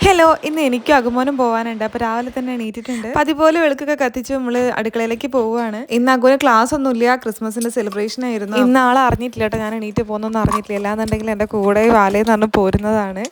Hello, ഇന്ന് എനിക്കും അഗമോനും പോകാനുണ്ട്. അപ്പോൾ രാവിലെ തന്നെ എണീറ്റിട്ടുണ്ട്. അപ്പോൾ അതുപോലെ വിളക്കൊക്കെ കത്തിച്ച് നമ്മൾ അടുക്കളയിലേക്ക് പോവുകയാണ്. ഇന്ന് അഗമോന് ക്ലാസ് ഒന്നുമില്ല, ക്രിസ്മസിൻ്റെ സെലിബ്രേഷൻ ആയിരുന്നു. ഇന്ന് ആളെ അറിഞ്ഞിട്ടില്ല കേട്ടോ, ഞാൻ എണീറ്റ് പോകുന്നൊന്നും അറിഞ്ഞിട്ടില്ല. അല്ലാന്നുണ്ടെങ്കിൽ എൻ്റെ കൂടെ വാലേന്ന് പറഞ്ഞ് പോരുന്നതാണ്.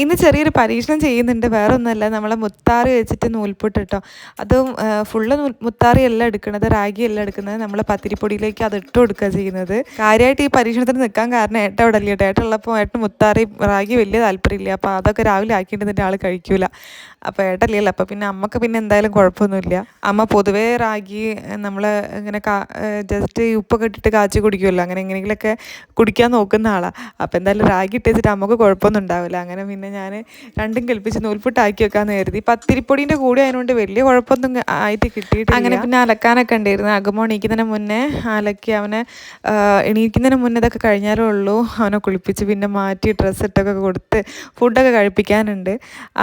ഇന്ന് ചെറിയൊരു പരീക്ഷണം ചെയ്യുന്നുണ്ട്. വേറെ ഒന്നുമല്ല, നമ്മളെ മുത്താറി വെച്ചിട്ട് നൂൽപുട്ട് കേട്ടോ. അതും ഫുള്ള് മുത്താറി അല്ല എടുക്കുന്നത്, റാഗി അല്ല എടുക്കുന്നത്. നമ്മൾ പത്തിരിപ്പൊടിയിലേക്ക് അത് ഇട്ട് കൊടുക്കുക ചെയ്യുന്നത്. കാര്യമായിട്ട് ഈ പരീക്ഷണത്തിന് നിൽക്കാൻ കാരണം ഏട്ട അവിടെ അല്ലേ, ഏട്ട ഉള്ളപ്പോൾ ഏട്ടന് മുത്താറി റാഗി വലിയ താല്പര്യമില്ല. അപ്പോൾ അതൊക്കെ രാവിലെ ആക്കിയിട്ട് ആൾ കഴിക്കൂല. അപ്പോൾ ഏട്ടല്ലല്ലോ, അപ്പോൾ പിന്നെ അമ്മക്ക് പിന്നെ എന്തായാലും കുഴപ്പമൊന്നുമില്ല. അമ്മ പൊതുവേ റാഗി നമ്മൾ ഇങ്ങനെ ജസ്റ്റ് ഉപ്പൊക്കെ ഇട്ടിട്ട് കാച്ചി കുടിക്കുമല്ലോ, അങ്ങനെ എങ്ങനെയെങ്കിലുമൊക്കെ കുടിക്കാൻ നോക്കുന്ന ആളാണ്. അപ്പോൾ എന്തായാലും റാഗി ഇട്ടിട്ട് അമ്മക്ക് കുഴപ്പമൊന്നും ഉണ്ടാവില്ല. അങ്ങനെ പിന്നെ ഞാൻ രണ്ടും കൽപ്പിച്ച് നൂൽപുട്ടാക്കി വെക്കാമെന്ന് കരുതി. പത്തിരിപ്പൊടീൻ്റെ കൂടെ അതിനോണ്ട് വലിയ കുഴപ്പമൊന്നും ആയിട്ട് കിട്ടിയിട്ടില്ല. അങ്ങനെ പിന്നെ അലക്കാനൊക്കെ ഉണ്ടായിരുന്നു. അഗമോ എണീക്കുന്നതിന് മുന്നേ അലക്കി അവനെ എണീക്കുന്നതിന് മുന്നേ ഇതൊക്കെ കഴിഞ്ഞാലേ ഉള്ളൂ അവനെ കുളിപ്പിച്ച് പിന്നെ മാറ്റി ഡ്രസ്സ് ഇട്ടൊക്കെ കൊടുത്ത് ഫുഡൊക്കെ കഴിപ്പിക്കാനുണ്ട്.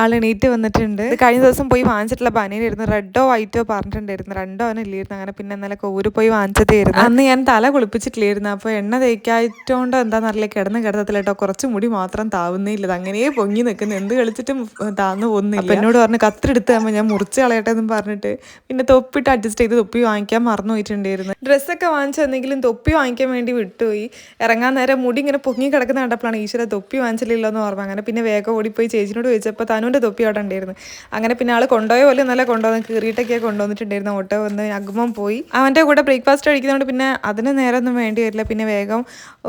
ആൾ എണീറ്റ് വന്നിട്ടുണ്ട്. കഴിഞ്ഞ ദിവസം പോയി വാങ്ങിച്ചിട്ടുള്ള ബനിയനായിരുന്നു, റെഡോ വൈറ്റോ പറഞ്ഞിട്ടുണ്ടായിരുന്നു. രണ്ടോ അവനില്ലായിരുന്നു. അങ്ങനെ പിന്നെ ഇന്നലെ കോര് പോയി വാങ്ങിച്ചതായിരുന്നു. അന്ന് ഞാൻ തല കുളിപ്പിച്ചിട്ടില്ലായിരുന്നു. അപ്പോൾ എണ്ണ തേക്കായിട്ടോണ്ടോ എന്താണെന്നറിയില്ല, കിടത്തില്ല കേട്ടോ. കുറച്ച് മുടി മാത്രം താവുന്നേയില്ല, അങ്ങനെ പൊങ്ങി നിൽക്കുന്നു. എന്ത് കളിച്ചിട്ടും താന്നു പോകുന്നില്ല. അപ്പം എന്നോട് പറഞ്ഞ് കത്തിരെടുത്ത് തരുമ്പോൾ ഞാൻ മുറിച്ച് കളയട്ടെ എന്ന് പറഞ്ഞിട്ട് പിന്നെ തൊപ്പിട്ട് അഡ്ജസ്റ്റ് ചെയ്ത് തൊപ്പി വാങ്ങിക്കാൻ മറന്നു പോയിട്ടുണ്ടായിരുന്നു. ഡ്രസ്സൊക്കെ വാങ്ങിച്ചെന്നെങ്കിലും തൊപ്പി വാങ്ങിക്കാൻ വേണ്ടി വിട്ടുപോയി. ഇറങ്ങാൻ നേരം മുടി ഇങ്ങനെ പൊങ്ങി കിടക്കുന്ന കണ്ടപ്പോഴാണ് ഈശ്വര തൊപ്പി വാങ്ങിച്ചില്ലല്ലോ എന്ന് ഓർമ്മ. അങ്ങനെ പിന്നെ വേഗം ഓടിപ്പോയി ചേച്ചിനോട് ചോദിച്ചപ്പോൾ തനുവിൻ്റെ തൊപ്പി അവിടെ ഉണ്ടായിരുന്നു. അങ്ങനെ പിന്നെ ആൾ കൊണ്ടുപോയ പോലെ നല്ല കൊണ്ടുവന്ന് കീറിയിട്ടൊക്കെ കൊണ്ടുവന്നിട്ടുണ്ടായിരുന്നു. ഓട്ടോ വന്ന് അഗമം പോയി. അവൻ്റെ കൂടെ ബ്രേക്ക്ഫാസ്റ്റ് കഴിക്കുന്നതുകൊണ്ട് പിന്നെ അതിന് നേരമൊന്നും വേണ്ടി വരില്ല. പിന്നെ വേഗം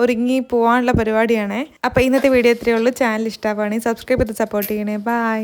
ഒരുങ്ങി പോകാനുള്ള പരിപാടിയാണ്. അപ്പോൾ ഇന്നത്തെ വീഡിയോ ഇത്രയേ ഉള്ളൂ. ചാനൽ ഇഷ്ടമാവുകയാണെങ്കിൽ സബ്സ്ക്രൈബ് ചെയ്ത് സപ്പോർട്ട് ചെയ്യണേ. ബൈ.